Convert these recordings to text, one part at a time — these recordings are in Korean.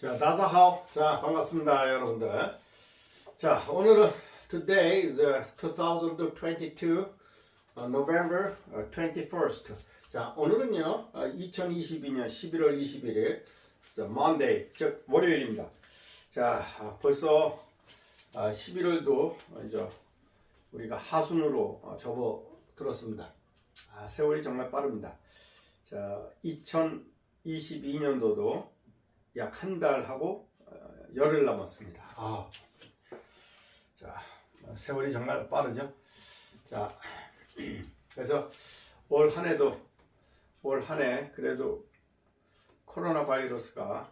자, 다자하오. 자, 반갑습니다, 여러분들. 자, 오늘은 today is 2022 November 21st. 자, 오늘은요, 2022년 11월 21일 Monday, 즉 월요일입니다. 자, 벌써 11월도 이제 우리가 하순으로 접어들었습니다. 세월이 정말 빠릅니다. 자, 2022년도도 약 한 달하고 열흘 남았습니다. 자, 세월이 정말 빠르죠. 자, 그래서 올 한해 그래도 코로나 바이러스가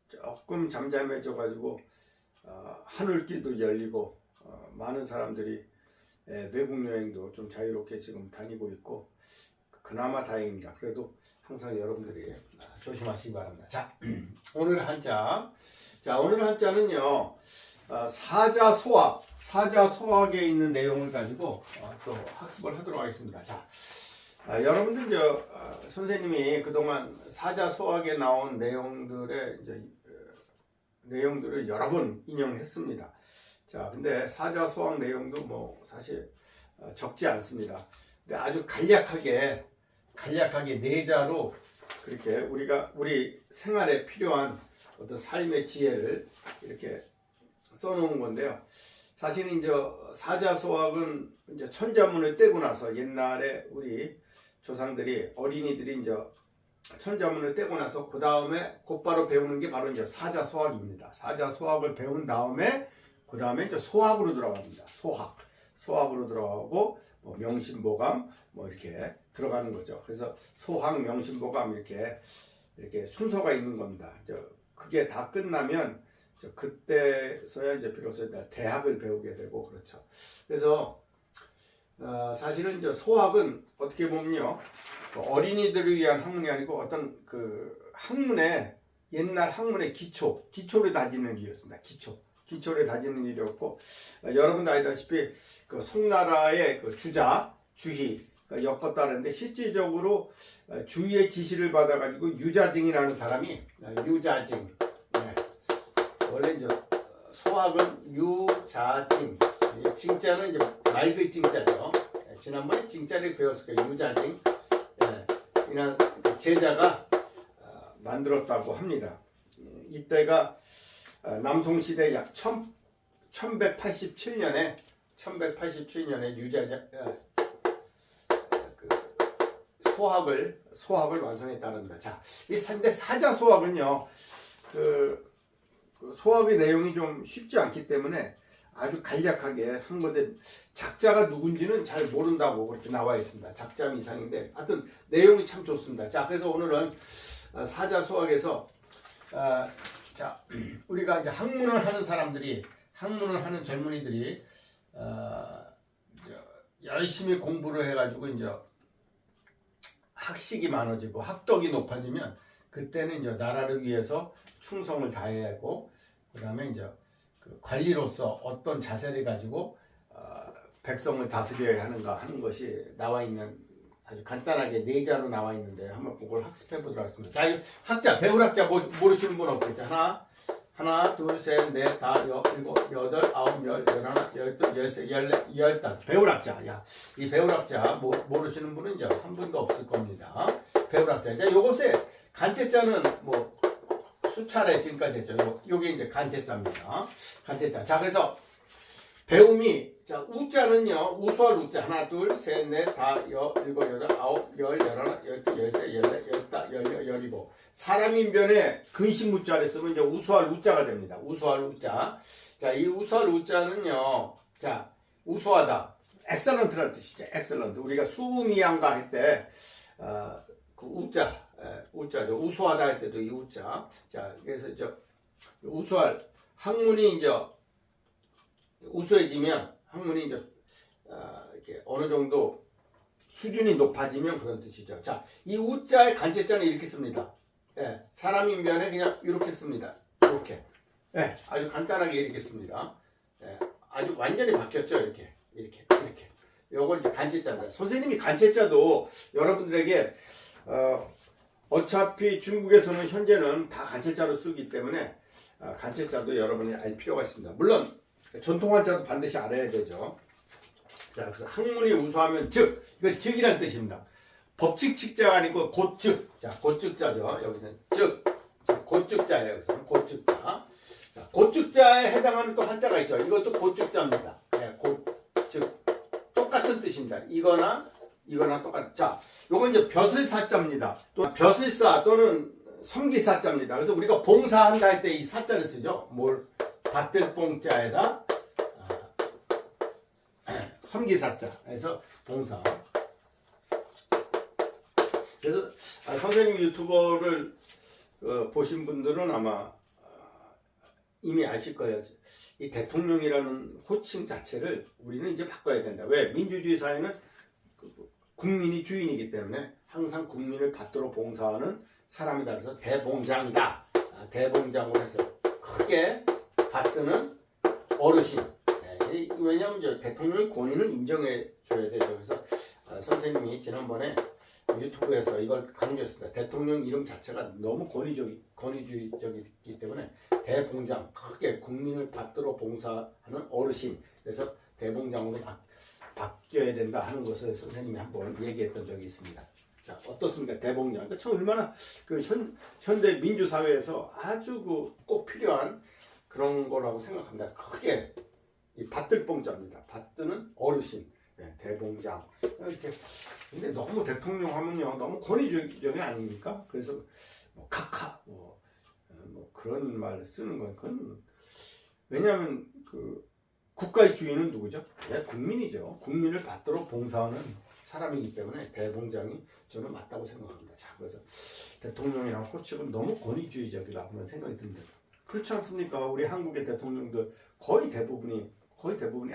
조금 잠잠해져 가지고 하늘길도 열리고 많은 사람들이 외국 여행도 좀 자유롭게 지금 다니고 있고 그나마 다행입니다. 그래도 항상 여러분들이 조심하시기 바랍니다. 자, 오늘 한자. 자, 오늘 한자는요, 사자소학에 있는 내용을 가지고 또 학습을 하도록 하겠습니다. 자, 여러분들 선생님이 그동안 사자소학에 나온 내용들을 여러 번 인용했습니다. 자, 근데 사자소학 내용도 뭐 사실 적지 않습니다. 근데 아주 간략하게 내자로 그렇게 우리 생활에 필요한 어떤 삶의 지혜를 이렇게 써놓은 건데요. 사실은 이제 사자소학은 이제 천자문을 떼고 나서 옛날에 우리 조상들이 어린이들이 이제 천자문을 떼고 나서 그 다음에 곧바로 배우는 게 바로 이제 사자소학입니다. 사자소학을 배운 다음에 그 다음에 이제 소학으로 들어갑니다. 소학으로 들어가고 뭐 명심보감 뭐 이렇게 들어가는 거죠. 그래서 소학, 명심보감 이렇게 순서가 있는 겁니다. 그게 다 끝나면 그때서야 이제 비로소 대학을 배우게 되고 그렇죠. 그래서 사실은 이제 소학은 어떻게 보면요, 어린이들을 위한 학문이 아니고 어떤 그 옛날 학문의 기초를 다지는 일이었습니다. 기초를 다지는 일이었고, 여러분도 알다시피 그 송나라의 그 주희 엮었다는데 실질적으로 주희의 지시를 받아가지고 유자증이라는 사람이 유자증. 네. 원래 이제 소학은 유자증. 징자는 이제 맑의 징자죠. 지난번에 징자를 배웠을 거예요. 유자증. 네. 이런 제자가 만들었다고 합니다. 이때가 남송시대 약 1187년에 소학을 완성했다는. 자, 근데 사자소학은요, 그 소학의 내용이 좀 쉽지 않기 때문에 아주 간략하게 한 건데 작자가 누군지는 잘 모른다고 그렇게 나와 있습니다. 작자 이상인데 하여튼 내용이 참 좋습니다. 자, 그래서 오늘은 사자소학에서 자, 우리가 이제 학문을 하는 젊은이들이 열심히 공부를 해가지고 이제 학식이 많아지고 학덕이 높아지면 그때는 이제 나라를 위해서 충성을 다해야 하고, 그 다음에 이제 그 관리로서 어떤 자세를 가지고 백성을 다스려야 하는가 하는 것이 나와 있는, 아주 간단하게 내자로 나와 있는데 한번 그걸 학습해 보도록 하겠습니다. 자, 학자, 배울 학자 모르시는 분 없겠죠? 하나, 둘, 셋, 넷, 다섯, 일곱, 여덟, 아홉, 열, 열하나, 열둘, 열세, 열네, 열다섯. 배울 학자. 야, 이 배울 학자 모르시는 분은 이제 한 분도 없을 겁니다. 배울 학자. 자, 요것에 간체자는 뭐 수차례 지금까지 했죠. 요게 이제 간체자입니다. 간체자. 자, 그래서 배움이, 자, 우자는요, 우수할 우자. 하나, 둘, 셋, 넷, 다, 일곱, 여덟, 아홉, 열, 열하나, 열둘, 열세, 열네, 열다, 열일곱. 사람인변에 근심무자를 쓰면 이제 우수할 우자가 됩니다. 우수할 우자. 자, 이 우수할 우자는요, 자, 우수하다. 엑셀런트라는 뜻이죠. 엑셀런트. 우리가 수미양가 할 때, 그 우자죠. 우수하다 할 때도 이 우자. 자, 그래서 우수할, 학문이 이제 우수해지면, 학문이 이제 이렇게 어느 정도 수준이 높아지면 그런 뜻이죠. 자, 이 우자의 간체자는 이렇게 씁니다. 예, 사람인변에 그냥 이렇게 씁니다. 이렇게. 예, 아주 간단하게 이렇게 씁니다. 예, 아주 완전히 바뀌었죠. 이렇게. 요걸 이제 간체자입니다. 선생님이 간체자도 여러분들에게 어차피 중국에서는 현재는 다 간체자로 쓰기 때문에 간체자도 여러분이 알 필요가 있습니다. 물론 전통 한자도 반드시 알아야 되죠. 자, 그래서 학문이 우수하면 즉, 이거 즉이란 뜻입니다. 법칙 측자가 아니고 곧즉. 자, 곧즉자죠. 여기서는 즉. 곧즉자예요. 여기서는 곧즉자. 자, 곧즉자에 해당하는 또 한자가 있죠. 이것도 곧즉자입니다. 네, 곧즉. 똑같은 뜻입니다. 이거나 똑같. 자, 요건 이제 벼슬사자입니다. 또 벼슬사 또는 성기사자입니다. 그래서 우리가 봉사한다 할 때 이 사자를 쓰죠. 뭘 받들 봉자에다 성기사자. 그래서 봉사. 그래서 선생님 유튜버를 보신 분들은 아마 이미 아실 거예요. 이 대통령이라는 호칭 자체를 우리는 이제 바꿔야 된다. 왜? 민주주의 사회는 국민이 주인이기 때문에 항상 국민을 받들어 봉사하는 사람이다. 그래서 대봉장이다. 대봉장으로 해서 크게 받드는 어르신. 네, 왜냐하면 이제 대통령의 권위는 인정해 줘야 되죠. 그래서 선생님이 지난번에 유튜브에서 이걸 강조했습니다. 대통령 이름 자체가 너무 권위주의적이기 때문에 대봉장, 크게 국민을 받들어 봉사하는 어르신. 그래서 대봉장으로 바뀌어야 된다 하는 것을 선생님이 한번 얘기했던 적이 있습니다. 자, 어떻습니까? 대봉장. 그러니까 참 얼마나 그 현대 민주사회에서 아주 꼭 필요한 그런 거라고 생각합니다. 크게 이 받들봉자입니다. 받드는 어르신. 네, 대봉장. 이렇게. 근데 너무 대통령 하면요, 너무 권위주의적이 아닙니까? 그래서 뭐 카카 뭐 그런 말 쓰는 건 그건 왜냐하면 그 국가의 주인은 누구죠? 네, 국민이죠. 국민을 받들어 봉사하는 사람이기 때문에 대봉장이 저는 맞다고 생각합니다. 자, 그래서 대통령이랑 호칭은 너무 권위주의적이다 하는 생각이 듭니다. 그렇지 않습니까? 우리 한국의 대통령들 거의 대부분이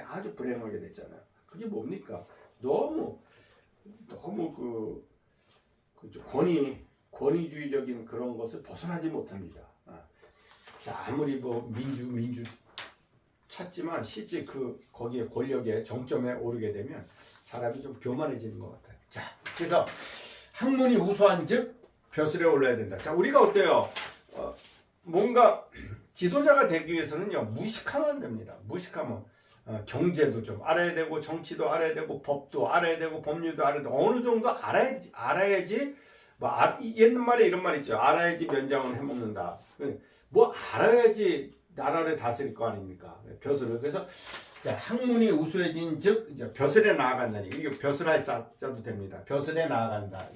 아주 불행하게 됐잖아요. 그게 뭡니까? 너무 권위주의적인 그런 것을 벗어나지 못합니다. 자, 아무리 뭐 민주 찾지만 실제 거기에 권력의 정점에 오르게 되면 사람이 좀 교만해지는 것 같아요. 자, 그래서 학문이 우수한즉 벼슬에 올라야 된다. 자, 우리가 어때요? 뭔가 지도자가 되기 위해서는요, 무식하면 안 됩니다. 무식하면 경제도 좀 알아야 되고, 정치도 알아야 되고, 법도 알아야 되고, 법률도 알아야 되고, 어느 정도 알아야지. 옛날에 이런 말 있죠. 알아야지 면장은 해먹는다. 뭐 알아야지 나라를 다스릴 거 아닙니까? 벼슬을. 그래서 자, 학문이 우수해진 즉 이제 벼슬에 나아간다니. 이게 벼슬할 사자도 됩니다. 벼슬에 나아간다.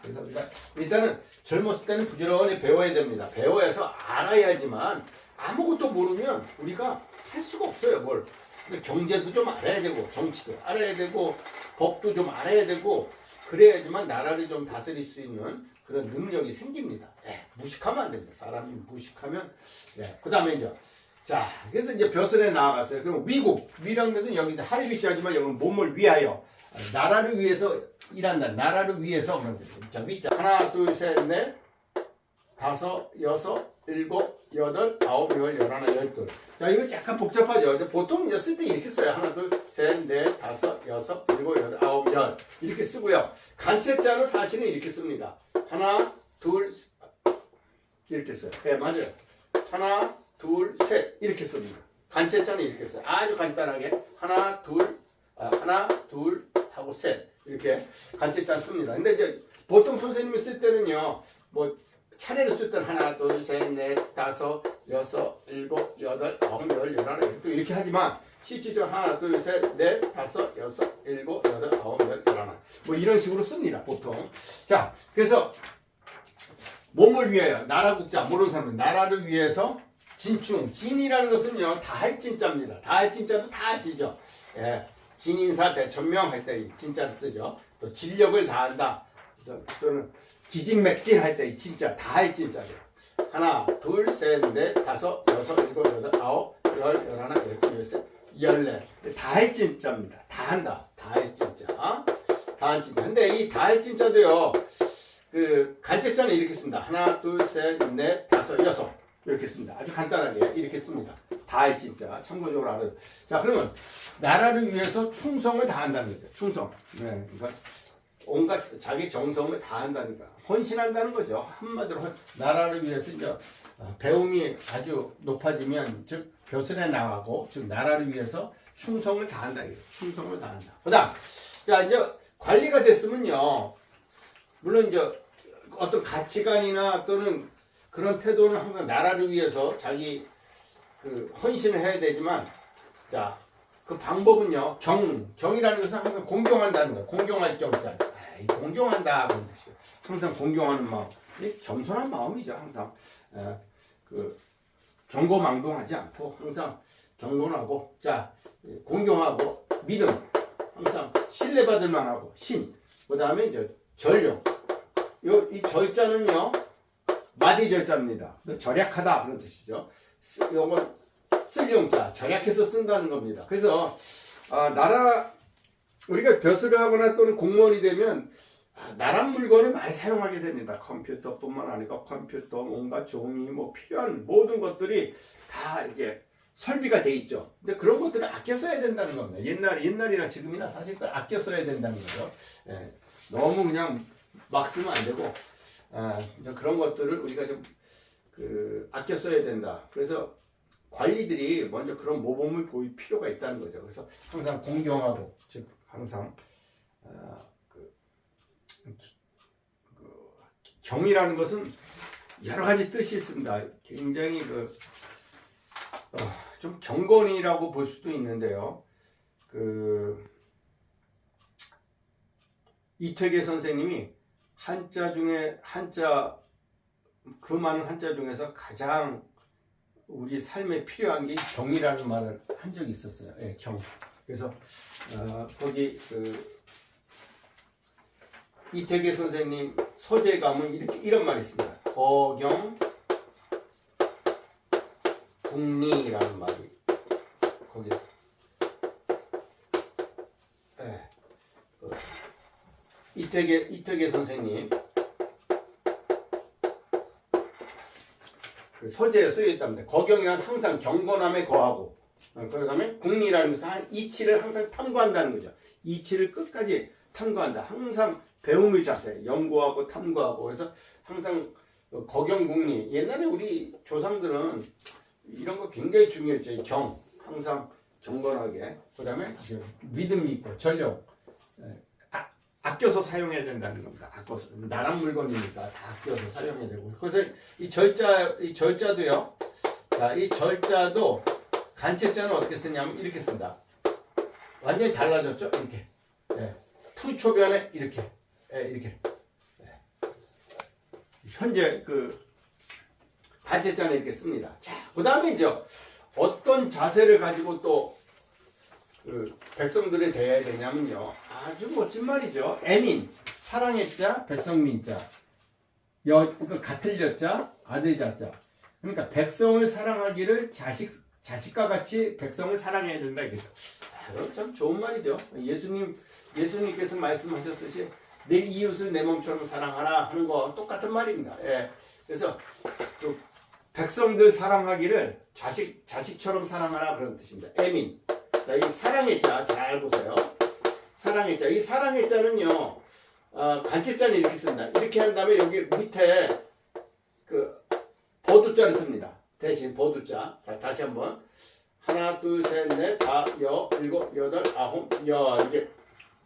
그래서 우리가 일단은 젊었을 때는 부지런히 배워야 됩니다. 배워서 알아야지만 아무것도 모르면 우리가 할 수가 없어요. 뭘. 경제도 좀 알아야 되고, 정치도 알아야 되고, 법도 좀 알아야 되고, 그래야지만 나라를 좀 다스릴 수 있는 그런 능력이 생깁니다. 무식하면 안 됩니다. 사람이 무식하면. 그 다음에 이제, 자, 그래서 이제 벼슬에 나아갔어요. 그럼 위라는 것은 여기 하이비시 하지만 여기는 몸을 위하여, 나라를 위해서 일한다. 나라를 위해서. 자, 위자. 하나, 둘, 셋, 넷, 다섯, 여섯, 일곱, 여덟, 아홉, 열, 열하나, 열둘. 자, 이거 약간 복잡하죠. 보통 쓸 때 이렇게 써요. 하나, 둘, 셋, 넷, 다섯, 여섯, 일곱, 여덟, 아홉, 열. 이렇게 쓰고요. 간체자는 사실은 이렇게 씁니다. 하나, 둘, 이렇게 써요. 네, 맞아요. 하나, 둘, 셋. 이렇게 씁니다. 간체자는 이렇게 써요. 아주 간단하게. 하나, 둘 하고 셋. 이렇게 간체자 씁니다. 근데 이제 보통 선생님이 쓸 때는요, 뭐, 차례를 쓸 때는 하나, 둘, 셋, 넷, 다섯, 여섯, 일곱, 여덟, 아홉, 열, 열하나, 또 이렇게 하지만 실질적으로 하나, 둘, 셋, 넷, 다섯, 여섯, 일곱, 여덟, 아홉, 열, 열하나 뭐 이런 식으로 씁니다. 보통. 자, 그래서 몸을 위하여 나라국자 모르는 사람은 나라를 위해서 진이라는 것은요 다할 진자입니다. 다할 진자도 다 아시죠? 예, 진인사 대천명 할 때 진자를 쓰죠. 또 진력을 다한다. 또는 기진맥진 할 때 이 진짜 다할 진짜죠. 하나, 둘, 셋, 넷, 다섯, 여섯, 일곱, 여덟, 아홉, 열, 열하나, 열둘, 열셋, 열넷. 다할 진짜입니다. 다한다. 다할 진짜. 다할 진짜. 근데 이 다할 진짜도요. 그 간체자는 이렇게 씁니다. 하나, 둘, 셋, 넷, 다섯, 여섯. 이렇게 씁니다. 아주 간단하게 이렇게 씁니다. 다할 진짜. 참고적으로 알아요. 자, 그러면 나라를 위해서 충성을 다한다는 거죠. 충성. 네, 그러니까 온갖 자기 정성을 다한다니까. 헌신한다는 거죠. 한마디로 나라를 위해서 이제 배움이 아주 높아지면 즉 벼슬에 나가고 즉 나라를 위해서 충성을 다한다. 충성을 다한다. 그다음 자 이제 관리가 됐으면요. 물론 이제 어떤 가치관이나 또는 그런 태도는 항상 나라를 위해서 자기 그 헌신을 해야 되지만 자 그 방법은요. 경이라는 것은 항상 공경한다는 거예요. 공경할 경자. 공경한다 그런 뜻이에요. 항상 공경하는 마음. 겸손한 마음이죠. 항상 그 경고망동하지 않고 항상 경건하고 자 공경하고 믿음 항상 신뢰받을 만하고 신 그다음에 이제 전령 이 절자는요 마디 절자입니다. 절약하다 그런 뜻이죠. 이건 쓸용자 절약해서 쓴다는 겁니다. 그래서 나라 우리가 벼슬을 하거나 또는 공무원이 되면 나라 물건을 많이 사용하게 됩니다. 컴퓨터뿐만 아니고 컴퓨터, 온갖 종이, 뭐 필요한 모든 것들이 다 이게 설비가 돼 있죠. 근데 그런 것들을 아껴 써야 된다는 겁니다. 옛날이나 지금이나 사실 아껴 써야 된다는 거죠. 예, 너무 그냥 막 쓰면 안 되고 그런 것들을 우리가 좀 아껴 써야 된다. 그래서 관리들이 먼저 그런 모범을 보일 필요가 있다는 거죠. 그래서 항상 공경하고 즉 항상 경이라는 것은 여러 가지 뜻이 있습니다. 굉장히 좀 경건이라고 볼 수도 있는데요. 이퇴계 선생님이 그 많은 한자 중에서 가장 우리 삶에 필요한 게 경이라는 말을 한 적이 있었어요. 예, 경. 그래서 거기 이태계 선생님 서재에 가면 이런 말이 있습니다. 거경 국리라는 말이 거기서 이태계 선생님 그 서재에 쓰여 있답니다. 거경이란 항상 경건함에 거하고 그다음에 국리라는 것은 이치를 항상 탐구한다는 거죠. 이치를 끝까지 탐구한다. 항상 배움의 자세, 연구하고 탐구하고 그래서 항상 거경국리 옛날에 우리 조상들은 이런 거 굉장히 중요했죠. 경 항상 경건하게 그다음에 믿음이 있고 전령 아껴서 사용해야 된다는 겁니다. 아껴서 나란 물건이니까 다 아껴서 사용해야 되고 그래서 이 절자도요. 자, 이 절자도 간체자는 어떻게 쓰냐면 이렇게 씁니다. 완전히 달라졌죠. 이렇게 풀초변에 이렇게 이렇게 현재 간체자는 이렇게 씁니다. 자, 그 다음에 이제 어떤 자세를 가지고 또 백성들이 대해야 되냐면요. 아주 멋진 말이죠. 애민, 사랑의 자, 백성민자. 같을 여자, 아들 자자. 그러니까 백성을 사랑하기를 자식과 같이 백성을 사랑해야 된다. 이거죠. 참 좋은 말이죠. 예수님께서 말씀하셨듯이 내 이웃을 내 몸처럼 사랑하라 하는 거 똑같은 말입니다. 예. 그래서 백성들 사랑하기를 자식처럼 사랑하라 그런 뜻입니다. 애민. 자, 이 사랑의 자 잘 보세요. 사랑의 자. 이 사랑의 자는요. 간체자는 이렇게 씁니다. 이렇게 한 다음에 여기 밑에 보두자를 씁니다. 대신 보두자. 자, 다시 한번. 하나, 둘, 셋, 넷, 다, 일곱, 여덟, 아홉, 이게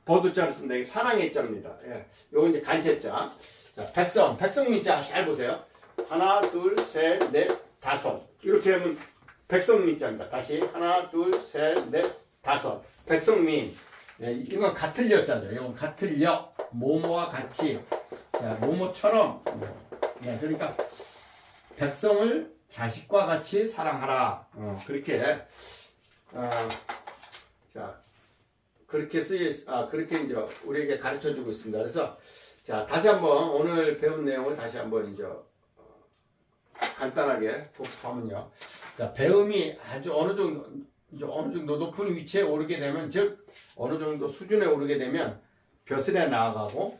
보두자를 씁니다. 이게 사랑의 자입니다. 예. 요거 이제 간체자. 자, 백성민자 잘 보세요. 하나, 둘, 셋, 넷, 다섯. 이렇게 하면 백성민자입니다. 다시 하나, 둘, 셋, 넷, 다섯. 백성민. 예, 이건 같을 여자죠. 이건 같을 여. 모모와 같이. 자, 모모처럼. 예, 그러니까 백성을 자식과 같이 사랑하라. 그렇게 자, 그렇게 그렇게 이제 우리에게 가르쳐 주고 있습니다. 그래서 자, 다시 한번 오늘 배운 내용을 다시 한번 이제 간단하게 복습하면요. 자, 배움이 아주 어느 정도 높은 위치에 오르게 되면, 즉 어느 정도 수준에 오르게 되면 벼슬에 나아가고,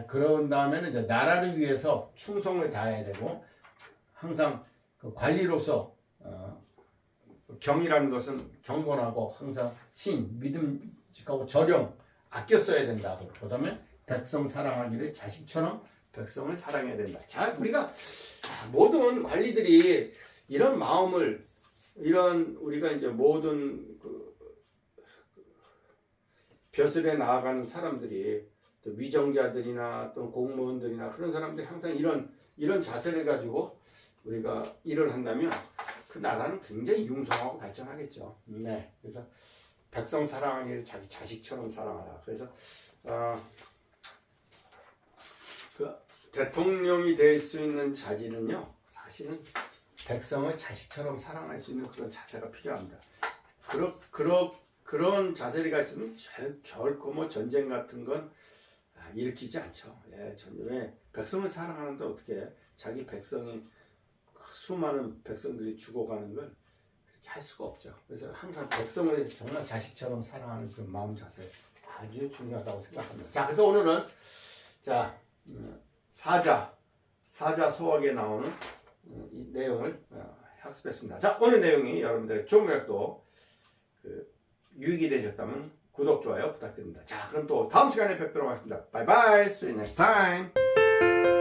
그런 다음에는 이제 나라를 위해서 충성을 다해야 되고, 항상 관리로서 경이라는 것은 경건하고 항상 믿음직하고 절용 아껴 써야 된다고. 그다음에 백성 사랑하기를 자식처럼 백성을 사랑해야 된다. 자, 우리가 모든 관리들이 이런 마음을 우리가 이제 모든 벼슬에 나아가는 사람들이 또 위정자들이나 또 공무원들이나 그런 사람들이 항상 이런 자세를 가지고 우리가 일을 한다면 그 나라는 굉장히 융성하고 발전하겠죠. 네. 그래서 백성 사랑하기를 자기 자식처럼 사랑하라. 그래서 그 대통령이 될 수 있는 자질은요, 사실은 백성을 자식처럼 사랑할 수 있는 그런 자세가 필요합니다. 그런 자세가 있으면 결코 뭐 전쟁 같은 건 일으키지 않죠. 예, 왜 백성을 사랑하는데 어떻게 자기 백성이 수많은 백성들이 죽어가는 걸 그렇게 할 수가 없죠. 그래서 항상 백성을 정말 자식처럼 사랑하는 그 마음 자세 아주 중요하다고 생각합니다. 자, 그래서 오늘은 사자 소학에 나오는 이 내용을 학습했습니다. 자, 오늘 내용이 여러분들의 조금이라도 유익이 되셨다면 구독, 좋아요 부탁드립니다. 자, 그럼 또 다음 시간에 뵙도록 하겠습니다. Bye bye. See you next time.